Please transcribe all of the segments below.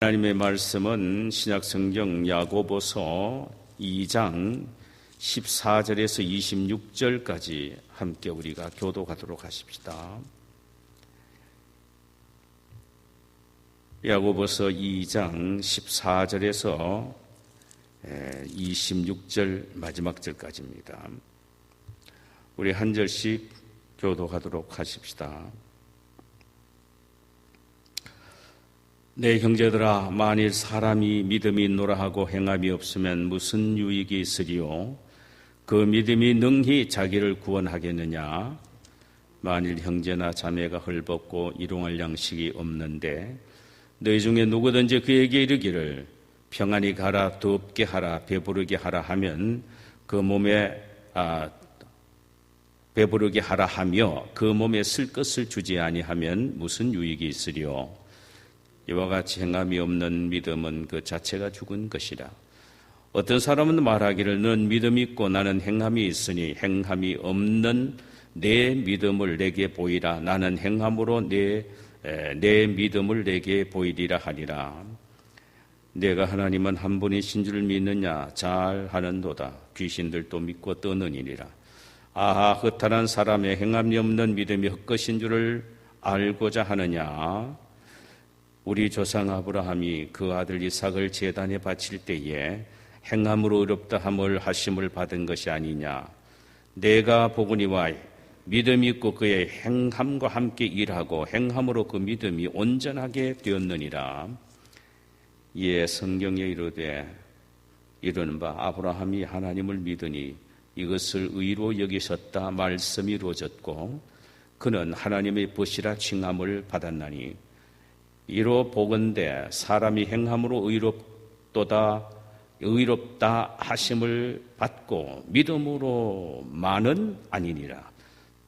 하나님의 말씀은 신약성경 야고보서 2장 14절에서 26절까지 함께 우리가 교독하도록 하십시다. 야고보서 2장 14절에서 26절 마지막 절까지입니다. 우리 한 절씩 교독하도록 하십시다. 내 형제들아, 만일 사람이 믿음이 있노라 하고 행함이 없으면 무슨 유익이 있으리요? 그 믿음이 능히 자기를 구원하겠느냐? 만일 형제나 자매가 헐벗고 일용할 양식이 없는데 너희 중에 누구든지 그에게 이르기를 평안히 가라, 덥게 하라, 배부르게 하라 하면 그 몸에 배부르게 하라 하며 그 몸에 쓸 것을 주지 아니하면 무슨 유익이 있으리요? 이와 같이 행함이 없는 믿음은 그 자체가 죽은 것이라. 어떤 사람은 말하기를 넌 믿음이 있고 나는 행함이 있으니 행함이 없는 내 믿음을 내게 보이라. 나는 행함으로 내 믿음을 내게 보이리라 하리라. 내가 하나님은 한 분이신 줄 믿느냐? 잘 하는도다. 귀신들도 믿고 떠느니라. 아하, 허탄한 사람의 행함이 없는 믿음이 헛것인 줄을 알고자 하느냐? 우리 조상 아브라함이 그 아들 이삭을 제단에 바칠 때에 행함으로 의롭다 함을 하심을 받은 것이 아니냐. 내가 보거니와 믿음이 있고 그의 행함과 함께 일하고 행함으로 그 믿음이 온전하게 되었느니라. 이에 성경에 이르되 이르는 바 아브라함이 하나님을 믿으니 이것을 의로 여기셨다 말씀이 이루어졌고 그는 하나님의 벗이라 칭함을 받았나니 이로 보건대 사람이 행함으로 의롭다 하심을 받고 믿음으로만은 아니니라.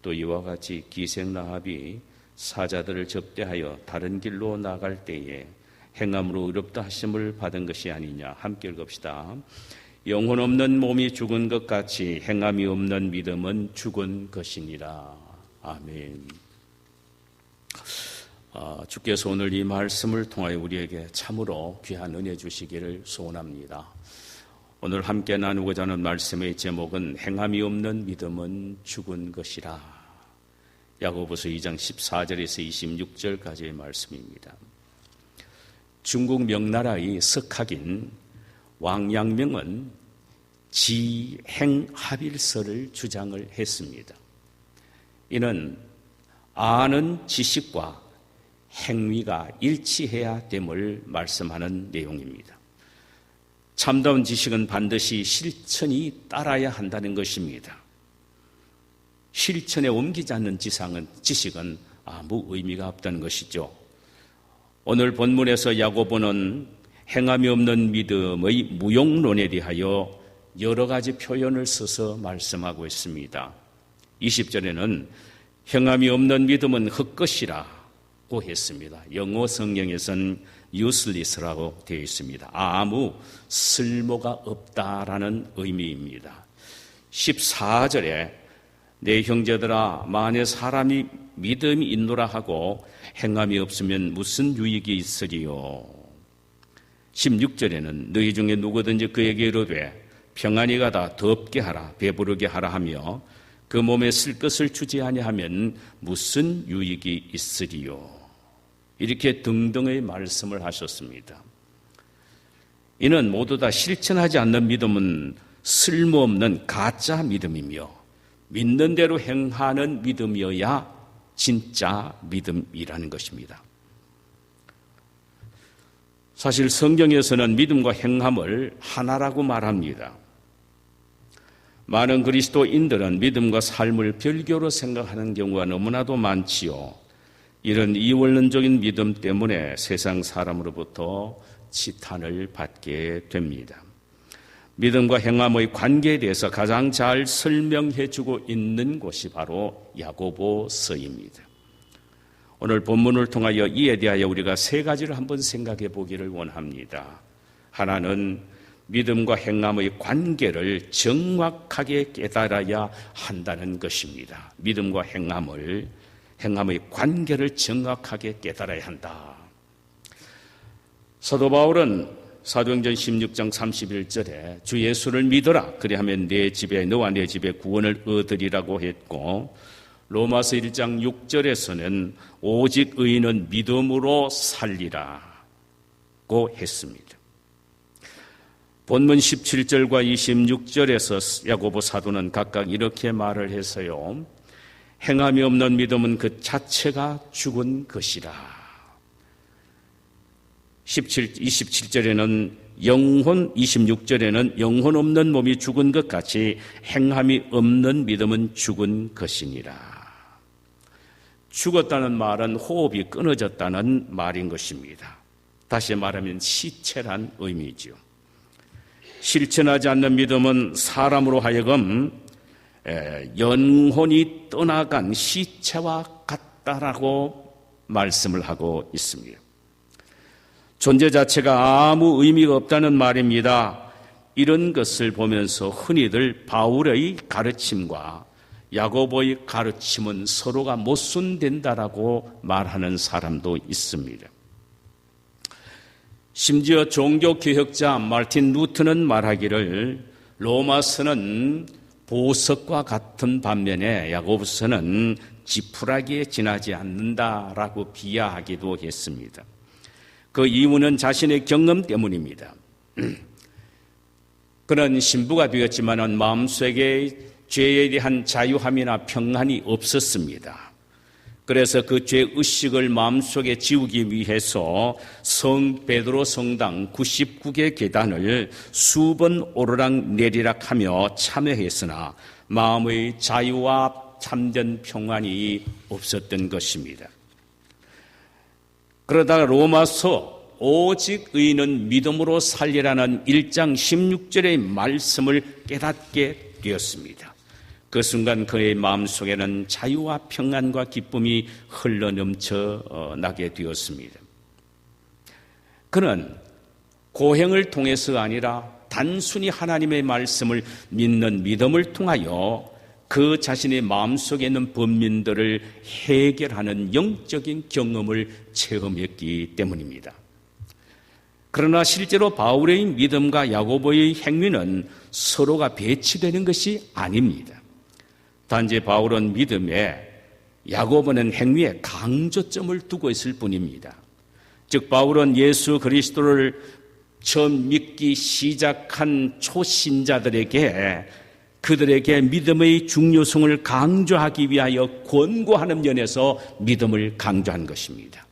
또 이와 같이 기생라합이 사자들을 접대하여 다른 길로 나갈 때에 행함으로 의롭다 하심을 받은 것이 아니냐. 함께 읽읍시다. 영혼 없는 몸이 죽은 것 같이 행함이 없는 믿음은 죽은 것이니라. 아멘. 주께서 오늘 이 말씀을 통하여 우리에게 참으로 귀한 은혜 주시기를 소원합니다. 오늘 함께 나누고자 하는 말씀의 제목은 행함이 없는 믿음은 죽은 것이라. 야고보서 2장 14절에서 26절까지의 말씀입니다. 중국 명나라의 석학인 왕양명은 지행합일설을 주장을 했습니다. 이는 아는 지식과 행위가 일치해야 됨을 말씀하는 내용입니다. 참다운 지식은 반드시 실천이 따라야 한다는 것입니다. 실천에 옮기지 않는 지식은 아무 의미가 없다는 것이죠. 오늘 본문에서 야고보는 행함이 없는 믿음의 무용론에 대하여 여러 가지 표현을 써서 말씀하고 있습니다. 20절에는 행함이 없는 믿음은 헛것이라 고 했습니다. 영어 성경에서는 useless라고 되어 있습니다. 아무 쓸모가 없다라는 의미입니다. 14절에 내 형제들아, 만일 사람이 믿음이 있노라 하고 행함이 없으면 무슨 유익이 있으리요? 16절에는 너희 중에 누구든지 그에게 이르되 평안히 가다, 덥게 하라, 배부르게 하라 하며 그 몸에 쓸 것을 주지 아니하면 무슨 유익이 있으리요? 이렇게 등등의 말씀을 하셨습니다. 이는 모두 다 실천하지 않는 믿음은 쓸모없는 가짜 믿음이며 믿는 대로 행하는 믿음이어야 진짜 믿음이라는 것입니다. 사실 성경에서는 믿음과 행함을 하나라고 말합니다. 많은 그리스도인들은 믿음과 삶을 별개로 생각하는 경우가 너무나도 많지요. 이런 이원론적인 믿음 때문에 세상 사람으로부터 지탄을 받게 됩니다. 믿음과 행함의 관계에 대해서 가장 잘 설명해주고 있는 곳이 바로 야고보서입니다. 오늘 본문을 통하여 이에 대하여 우리가 세 가지를 한번 생각해 보기를 원합니다. 하나는 믿음과 행함의 관계를 정확하게 깨달아야 한다는 것입니다. 믿음과 행함의 관계를 정확하게 깨달아야 한다. 사도 바울은 사도행전 16장 31절에 주 예수를 믿어라 그리하면 너와 내 집에 구원을 얻으리라고 했고, 로마서 1장 6절에서는 오직 의인은 믿음으로 살리라고 했습니다. 본문 17절과 26절에서 야고보 사도는 각각 이렇게 말을 해서요, 행함이 없는 믿음은 그 자체가 죽은 것이라. 27절에는 26절에는 영혼 없는 몸이 죽은 것 같이 행함이 없는 믿음은 죽은 것이니라. 죽었다는 말은 호흡이 끊어졌다는 말인 것입니다. 다시 말하면 시체란 의미죠. 실천하지 않는 믿음은 사람으로 하여금 영혼이 떠나간 시체와 같다라고 말씀을 하고 있습니다. 존재 자체가 아무 의미가 없다는 말입니다. 이런 것을 보면서 흔히들 바울의 가르침과 야고보의 가르침은 서로가 모순된다라고 말하는 사람도 있습니다. 심지어 종교개혁자 마르틴 루터는 말하기를 로마서는 보석과 같은 반면에 야고보서는 지푸라기에 지나지 않는다라고 비하하기도 했습니다. 그 이유는 자신의 경험 때문입니다. 그는 신부가 되었지만 마음속에 죄에 대한 자유함이나 평안이 없었습니다. 그래서 그 죄의식을 마음속에 지우기 위해서 성 베드로 성당 99개 계단을 수번 오르락 내리락 하며 참여했으나 마음의 자유와 참된 평안이 없었던 것입니다. 그러다가 로마서 오직 의인은 믿음으로 살리라는 1장 16절의 말씀을 깨닫게 되었습니다. 그 순간 그의 마음속에는 자유와 평안과 기쁨이 흘러넘쳐 나게 되었습니다. 그는 고행을 통해서가 아니라 단순히 하나님의 말씀을 믿는 믿음을 통하여 그 자신의 마음속에 있는 번민들을 해결하는 영적인 경험을 체험했기 때문입니다. 그러나 실제로 바울의 믿음과 야고보의 행위는 서로가 배치되는 것이 아닙니다. 단지 바울은 믿음에, 야고보는 행위에 강조점을 두고 있을 뿐입니다. 즉 바울은 예수 그리스도를 처음 믿기 시작한 초신자들에게 그들에게 믿음의 중요성을 강조하기 위하여 권고하는 면에서 믿음을 강조한 것입니다.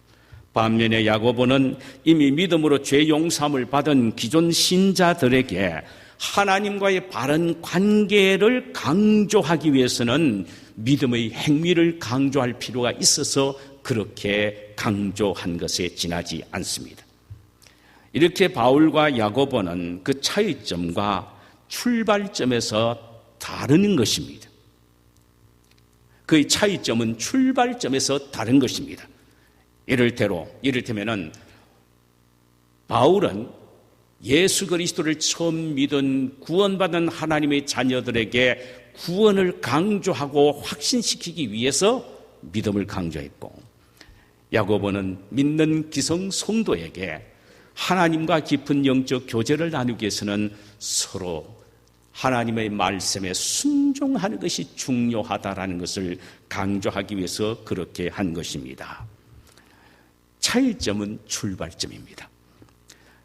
반면에 야고보는 이미 믿음으로 죄 용서함을 받은 기존 신자들에게 하나님과의 바른 관계를 강조하기 위해서는 믿음의 행위를 강조할 필요가 있어서 그렇게 강조한 것에 지나지 않습니다. 이렇게 바울과 야고보는 그 차이점과 출발점에서 다른 것입니다. 그의 차이점은 출발점에서 다른 것입니다. 이를테면은 바울은 예수 그리스도를 처음 믿은 구원받은 하나님의 자녀들에게 구원을 강조하고 확신시키기 위해서 믿음을 강조했고, 야고보는 믿는 기성 성도에게 하나님과 깊은 영적 교제를 나누기 위해서는 서로 하나님의 말씀에 순종하는 것이 중요하다라는 것을 강조하기 위해서 그렇게 한 것입니다. 차이점은 출발점입니다.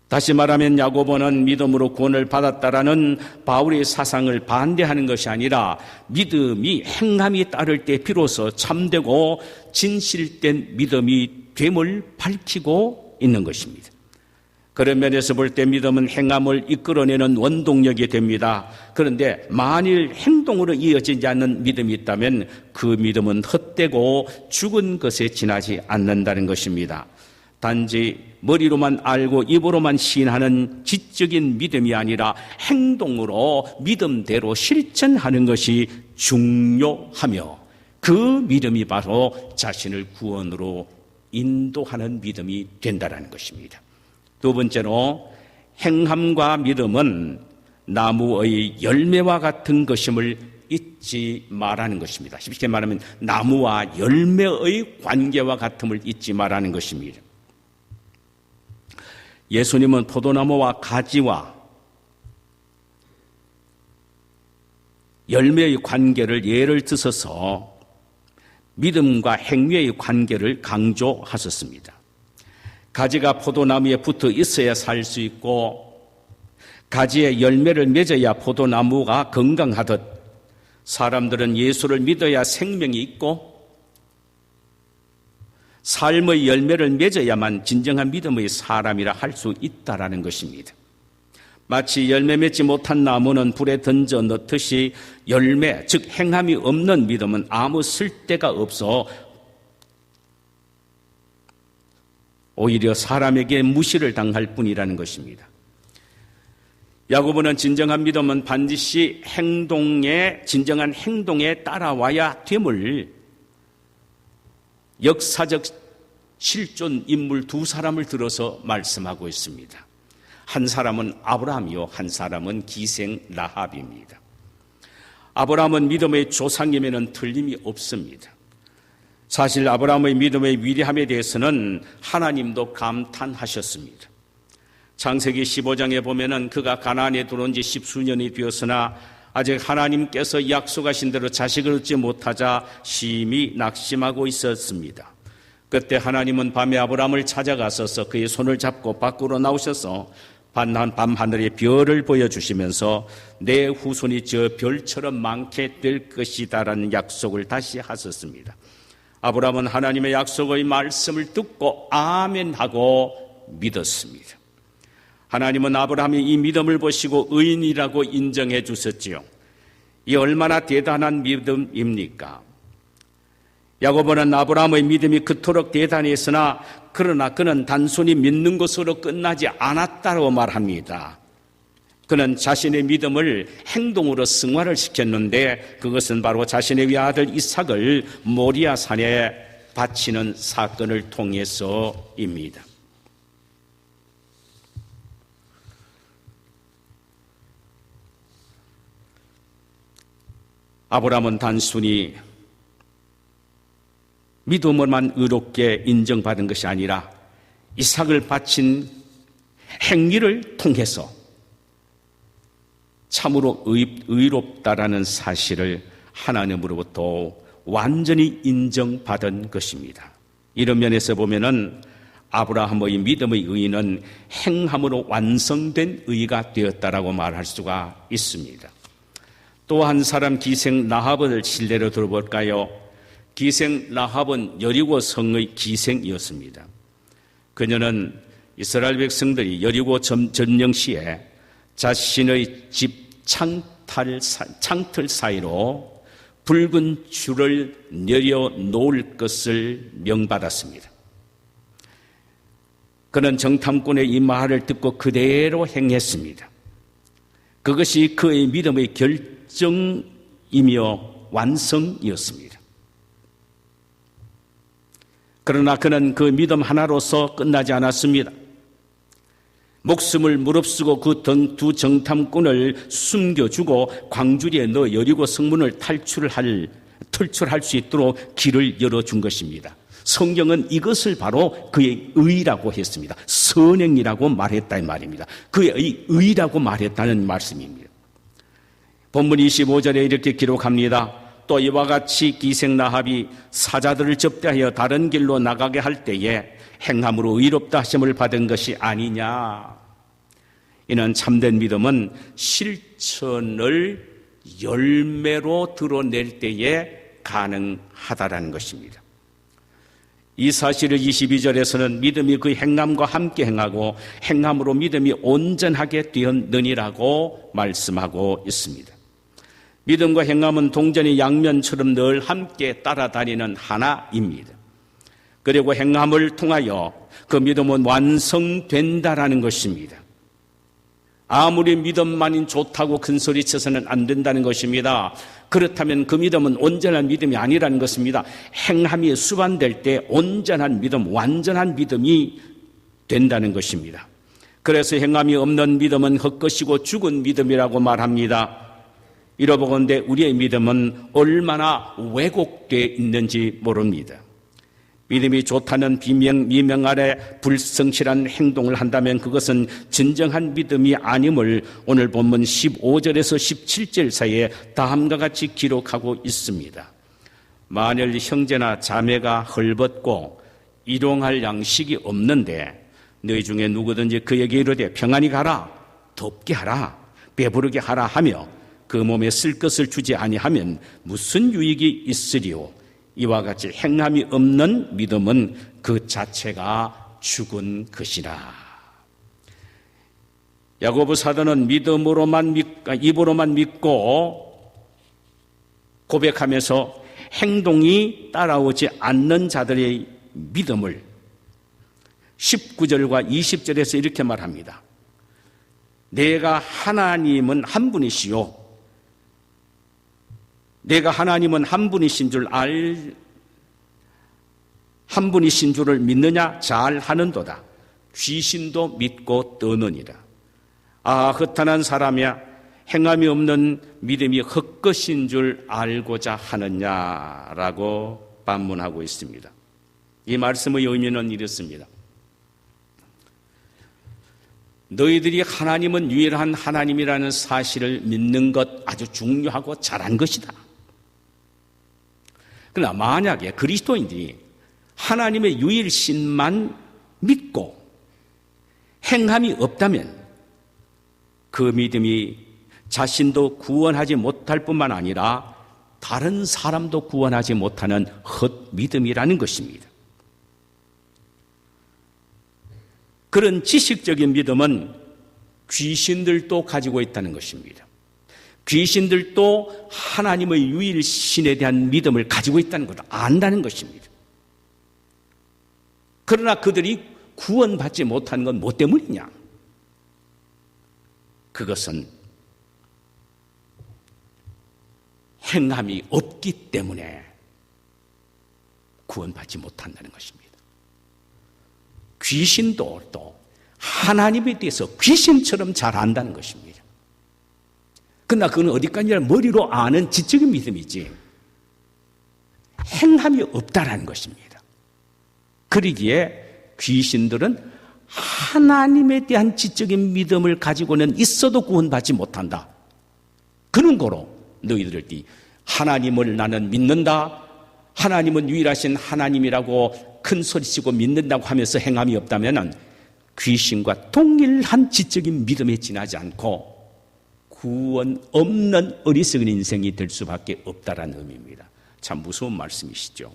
다시 말하면 야고보는 믿음으로 구원을 받았다라는 바울의 사상을 반대하는 것이 아니라 믿음이 행함이 따를 때 비로소 참되고 진실된 믿음이 됨을 밝히고 있는 것입니다. 그런 면에서 볼 때 믿음은 행함을 이끌어내는 원동력이 됩니다. 그런데 만일 행동으로 이어지지 않는 믿음이 있다면 그 믿음은 헛되고 죽은 것에 지나지 않는다는 것입니다. 단지 머리로만 알고 입으로만 시인하는 지적인 믿음이 아니라 행동으로 믿음대로 실천하는 것이 중요하며, 그 믿음이 바로 자신을 구원으로 인도하는 믿음이 된다는 것입니다. 두 번째로, 행함과 믿음은 나무의 열매와 같은 것임을 잊지 말라는 것입니다. 쉽게 말하면 나무와 열매의 관계와 같음을 잊지 말라는 것입니다. 예수님은 포도나무와 가지와 열매의 관계를 예를 들어서 믿음과 행위의 관계를 강조하셨습니다. 가지가 포도나무에 붙어 있어야 살 수 있고 가지에 열매를 맺어야 포도나무가 건강하듯 사람들은 예수를 믿어야 생명이 있고 삶의 열매를 맺어야만 진정한 믿음의 사람이라 할 수 있다라는 것입니다. 마치 열매 맺지 못한 나무는 불에 던져 넣듯이 열매, 즉 행함이 없는 믿음은 아무 쓸데가 없어 오히려 사람에게 무시를 당할 뿐이라는 것입니다. 야고보는 진정한 믿음은 반드시 진정한 행동에 따라와야 됨을 역사적 실존 인물 두 사람을 들어서 말씀하고 있습니다. 한 사람은 아브라함이요, 한 사람은 기생 라합입니다. 아브라함은 믿음의 조상임에는 틀림이 없습니다. 사실 아브라함의 믿음의 위대함에 대해서는 하나님도 감탄하셨습니다. 창세기 15장에 보면은 그가 가나안에 들어온 지 10수년이 되었으나 아직 하나님께서 약속하신 대로 자식을 얻지 못하자 심히 낙심하고 있었습니다. 그때 하나님은 밤에 아브라함을 찾아가셔서 그의 손을 잡고 밖으로 나오셔서 밤하늘의 별을 보여주시면서 내 후손이 저 별처럼 많게 될 것이다라는 약속을 다시 하셨습니다. 아브라함은 하나님의 약속의 말씀을 듣고 아멘하고 믿었습니다. 하나님은 아브라함이 이 믿음을 보시고 의인이라고 인정해 주셨지요. 이 얼마나 대단한 믿음입니까? 야고보는 아브라함의 믿음이 그토록 대단했으나 그러나 그는 단순히 믿는 것으로 끝나지 않았다고 말합니다. 그는 자신의 믿음을 행동으로 승화를 시켰는데 그것은 바로 자신의 외아들 이삭을 모리아 산에 바치는 사건을 통해서입니다. 아브라함은 단순히 믿음으로만 의롭게 인정받은 것이 아니라 이삭을 바친 행위를 통해서 참으로 의롭다라는 사실을 하나님으로부터 완전히 인정받은 것입니다. 이런 면에서 보면은 아브라함의 믿음의 의는 행함으로 완성된 의가 되었다라고 말할 수가 있습니다. 또 한 사람 기생 라합을 실례로 들어볼까요? 기생 라합은 여리고 성의 기생이었습니다. 그녀는 이스라엘 백성들이 여리고 점령 시에 자신의 집 창틀 사이로 붉은 줄을 내려 놓을 것을 명받았습니다. 그는 정탐꾼의 이 말을 듣고 그대로 행했습니다. 그것이 그의 믿음의 결정이며 완성이었습니다. 그러나 그는 그 믿음 하나로서 끝나지 않았습니다. 목숨을 무릅쓰고 그 두 정탐꾼을 숨겨주고 광주리에 넣어 여리고 성문을 탈출할 수 있도록 길을 열어준 것입니다. 성경은 이것을 바로 그의 의라고 했습니다. 선행이라고 말했다 이 말입니다. 그의 의라고 말했다는 말씀입니다. 본문 25절에 이렇게 기록합니다. 또 이와 같이 기생 라합이 사자들을 접대하여 다른 길로 나가게 할 때에 행함으로 의롭다 하심을 받은 것이 아니냐. 이는 참된 믿음은 실천을 열매로 드러낼 때에 가능하다라는 것입니다. 이 사실을 22절에서는 믿음이 그 행함과 함께 행하고 행함으로 믿음이 온전하게 되었느니라고 말씀하고 있습니다. 믿음과 행함은 동전의 양면처럼 늘 함께 따라다니는 하나입니다. 그리고 행함을 통하여 그 믿음은 완성된다라는 것입니다. 아무리 믿음만이 좋다고 큰소리쳐서는 안 된다는 것입니다. 그렇다면 그 믿음은 온전한 믿음이 아니라는 것입니다. 행함이 수반될 때 온전한 믿음, 완전한 믿음이 된다는 것입니다. 그래서 행함이 없는 믿음은 헛것이고 죽은 믿음이라고 말합니다. 이러보건대 우리의 믿음은 얼마나 왜곡되어 있는지 모릅니다. 믿음이 좋다는 미명 아래 불성실한 행동을 한다면 그것은 진정한 믿음이 아님을 오늘 본문 15절에서 17절 사이에 다음과 같이 기록하고 있습니다. 만일 형제나 자매가 헐벗고 일용할 양식이 없는데 너희 중에 누구든지 그에게 이르되 평안히 가라, 덥게 하라, 배부르게 하라 하며 그 몸에 쓸 것을 주지 아니하면 무슨 유익이 있으리요. 이와 같이 행함이 없는 믿음은 그 자체가 죽은 것이라. 야고보 사도는 입으로만 믿고 고백하면서 행동이 따라오지 않는 자들의 믿음을 19절과 20절에서 이렇게 말합니다. 내가 하나님은 한 분이시요 내가 하나님은 한 분이신 줄을 믿느냐? 잘 하는도다. 귀신도 믿고 떠느니라. 아, 허탄한 사람이야. 행함이 없는 믿음이 헛것인 줄 알고자 하느냐라고 반문하고 있습니다. 이 말씀의 의미는 이렇습니다. 너희들이 하나님은 유일한 하나님이라는 사실을 믿는 것 아주 중요하고 잘한 것이다. 그러나 만약에 그리스도인들이 하나님의 유일신만 믿고 행함이 없다면 그 믿음이 자신도 구원하지 못할 뿐만 아니라 다른 사람도 구원하지 못하는 헛믿음이라는 것입니다. 그런 지식적인 믿음은 귀신들도 가지고 있다는 것입니다. 귀신들도 하나님의 유일신에 대한 믿음을 가지고 있다는 것을 안다는 것입니다. 그러나 그들이 구원받지 못하는 건 뭐 때문이냐? 그것은 행함이 없기 때문에 구원받지 못한다는 것입니다. 귀신도 또 하나님에 대해서 귀신처럼 잘 안다는 것입니다. 그러나 그건 어디까지나 머리로 아는 지적인 믿음이지 행함이 없다라는 것입니다. 그러기에 귀신들은 하나님에 대한 지적인 믿음을 가지고는 있어도 구원받지 못한다. 그런 거로 너희들이 하나님을 나는 믿는다, 하나님은 유일하신 하나님이라고 큰 소리치고 믿는다고 하면서 행함이 없다면 귀신과 동일한 지적인 믿음에 지나지 않고 구원 없는 어리석은 인생이 될 수밖에 없다라는 의미입니다. 참 무서운 말씀이시죠.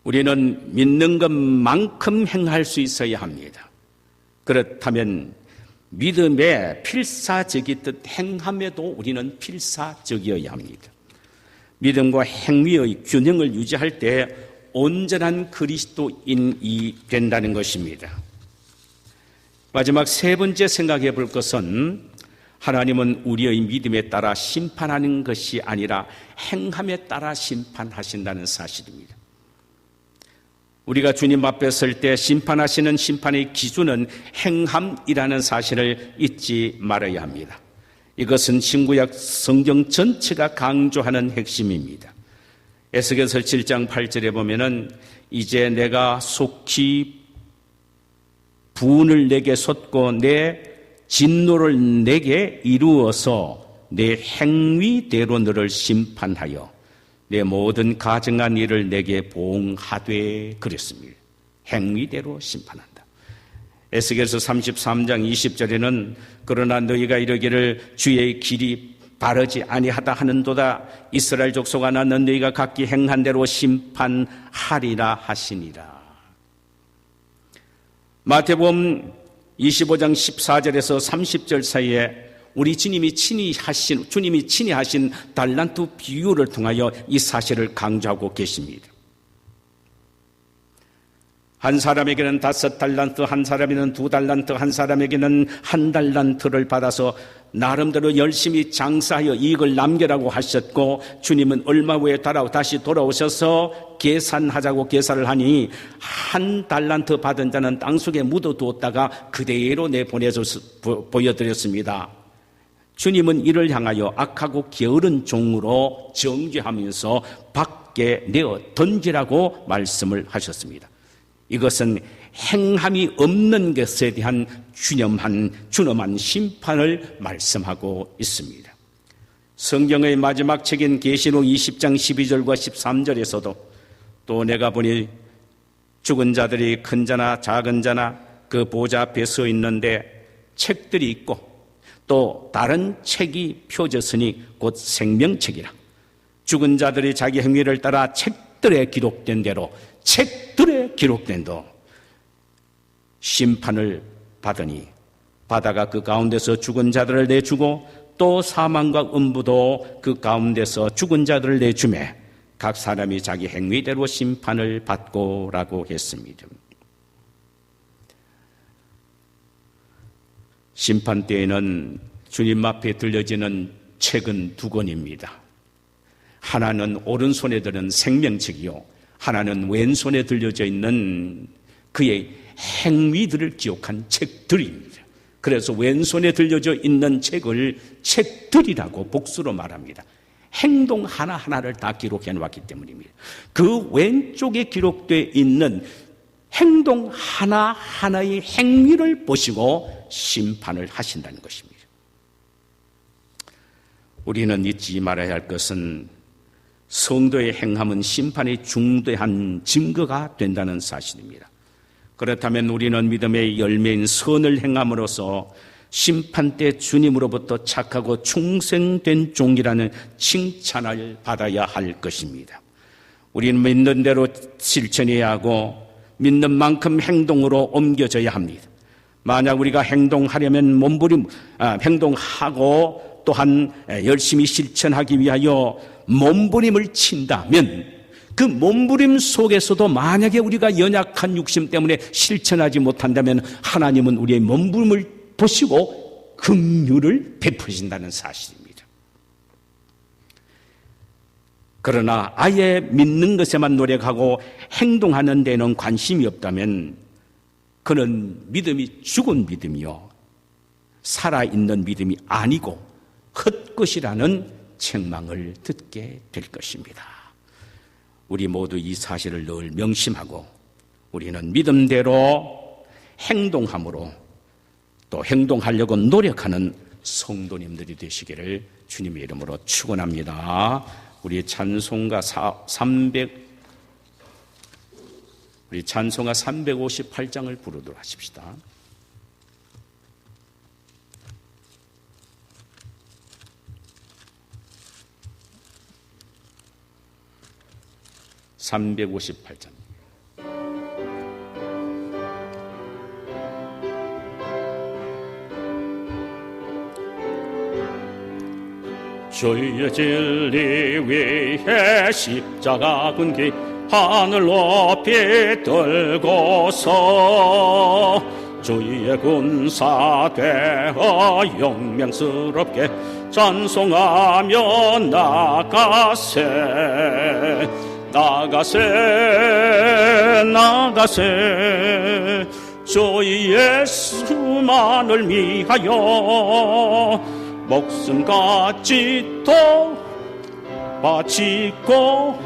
우리는 믿는 것만큼 행할 수 있어야 합니다. 그렇다면 믿음에 필사적이듯 행함에도 우리는 필사적이어야 합니다. 믿음과 행위의 균형을 유지할 때 온전한 그리스도인이 된다는 것입니다. 마지막 세 번째 생각해 볼 것은 하나님은 우리의 믿음에 따라 심판하는 것이 아니라 행함에 따라 심판하신다는 사실입니다. 우리가 주님 앞에 설 때 심판하시는 심판의 기준은 행함이라는 사실을 잊지 말아야 합니다. 이것은 신구약 성경 전체가 강조하는 핵심입니다. 에스겔서 7장 8절에 보면은 이제 내가 속히 분을 내게 쏟고 내 진노를 내게 이루어서 내 행위대로 너를 심판하여 내 모든 가증한 일을 내게 보응하되 그랬습니다. 행위대로 심판한다. 에스겔서 33장 20절에는 그러나 너희가 이르기를 주의 길이 바르지 아니하다 하는도다 이스라엘 족속아 나는 너희가 각기 행한 대로 심판하리라 하시니라. 마태복음 25장 14절에서 30절 사이에 우리 주님이 친히 하신 달란트 비유를 통하여 이 사실을 강조하고 계십니다. 한 사람에게는 5달란트, 한 사람에게는 2달란트, 한 사람에게는 1달란트를 받아서 나름대로 열심히 장사하여 이익을 남겨라고 하셨고 주님은 얼마 후에 다시 돌아오셔서 계산하자고 계산을 하니 1달란트 받은 자는 땅속에 묻어두었다가 그대로 보여드렸습니다. 주님은 이를 향하여 악하고 게으른 종으로 정죄하면서 밖에 밖에 내어 던지라고 말씀을 하셨습니다. 이것은 행함이 없는 것에 대한 준엄한 심판을 말씀하고 있습니다. 성경의 마지막 책인 계시록 20장 12절과 13절에서도 또 내가 보니 죽은 자들이 큰 자나 작은 자나 그 보좌 앞에 서 있는데 책들이 있고 또 다른 책이 펴졌으니 곧 생명책이라. 죽은 자들이 자기 행위를 따라 책들에 기록된 대로 심판을 받으니 바다가 그 가운데서 죽은 자들을 내주고 또 사망과 음부도 그 가운데서 죽은 자들을 내주매 각 사람이 자기 행위대로 심판을 받고라고 했습니다. 심판 때에는 주님 앞에 들려지는 책은 두 권입니다. 하나는 오른손에 드는 생명책이요, 하나는 왼손에 들려져 있는 그의 행위들을 기록한 책들입니다. 그래서 왼손에 들려져 있는 책을 책들이라고 복수로 말합니다. 행동 하나하나를 다 기록해 놓았기 때문입니다. 그 왼쪽에 기록되어 있는 행동 하나하나의 행위를 보시고 심판을 하신다는 것입니다. 우리는 잊지 말아야 할 것은 성도의 행함은 심판의 중대한 증거가 된다는 사실입니다. 그렇다면 우리는 믿음의 열매인 선을 행함으로써 심판 때 주님으로부터 착하고 충성된 종이라는 칭찬을 받아야 할 것입니다. 우리는 믿는 대로 실천해야 하고 믿는 만큼 행동으로 옮겨져야 합니다. 만약 우리가 행동하려면 행동하고 또한 열심히 실천하기 위하여 몸부림을 친다면 그 몸부림 속에서도 만약에 우리가 연약한 육심 때문에 실천하지 못한다면 하나님은 우리의 몸부림을 보시고 긍휼을 베푸신다는 사실입니다. 그러나 아예 믿는 것에만 노력하고 행동하는 데는 관심이 없다면 그는 믿음이 죽은 믿음이요 살아있는 믿음이 아니고 헛것이라는 책망을 듣게 될 것입니다. 우리 모두 이 사실을 늘 명심하고 우리는 믿음대로 행동함으로 또 행동하려고 노력하는 성도님들이 되시기를 주님의 이름으로 축원합니다. 우리 찬송가 358장을 부르도록 하십시다. (358장) 주의 진리 위에 십자가 군기 하늘 높이 들고서 주의 군사 되어 영명스럽게 찬송하며 나가세 주 예수만을 위하여 목숨같이 또 바치고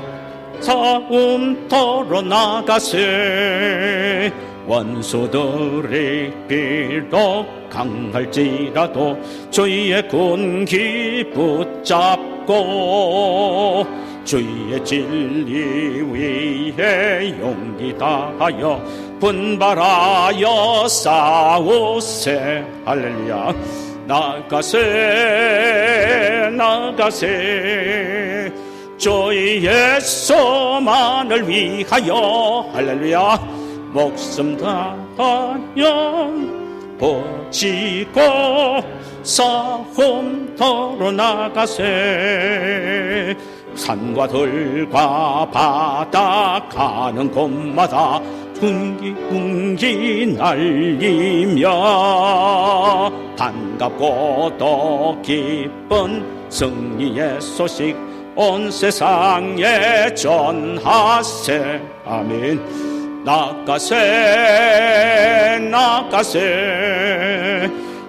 싸움터로 나가세 원수들이 비록 강할지라도 주의 군기 붙잡고 주의 진리 위에 용기 다하여 분발하여 싸우세 할렐루야 나가세 주의 예수만을 위하여 할렐루야 목숨 다하여 버티고 싸움터로 나가세 산과 들과 바다 가는 곳마다 군기 날리며 반갑고 또 기쁜 승리의 소식 온 세상에 전하세 아멘 나가세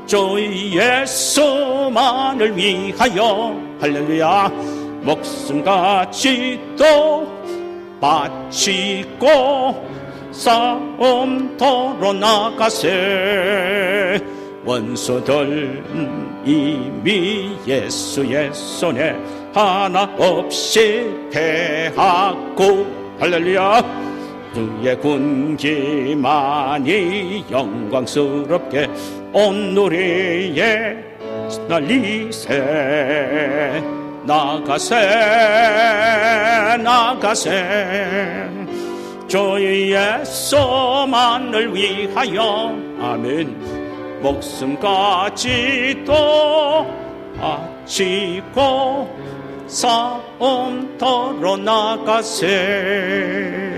주 예수만을 위하여 할렐루야 목숨같이 또 바치고 싸움터로 나가세. 원수들 이미 예수의 손에 하나 없이 패하고 할렐루야. 주의 군기만이 영광스럽게 온 누리에 날리세. 나가세 주의 예수만을 위하여 아멘. 목숨까지도 바치고 싸움터로 나가세.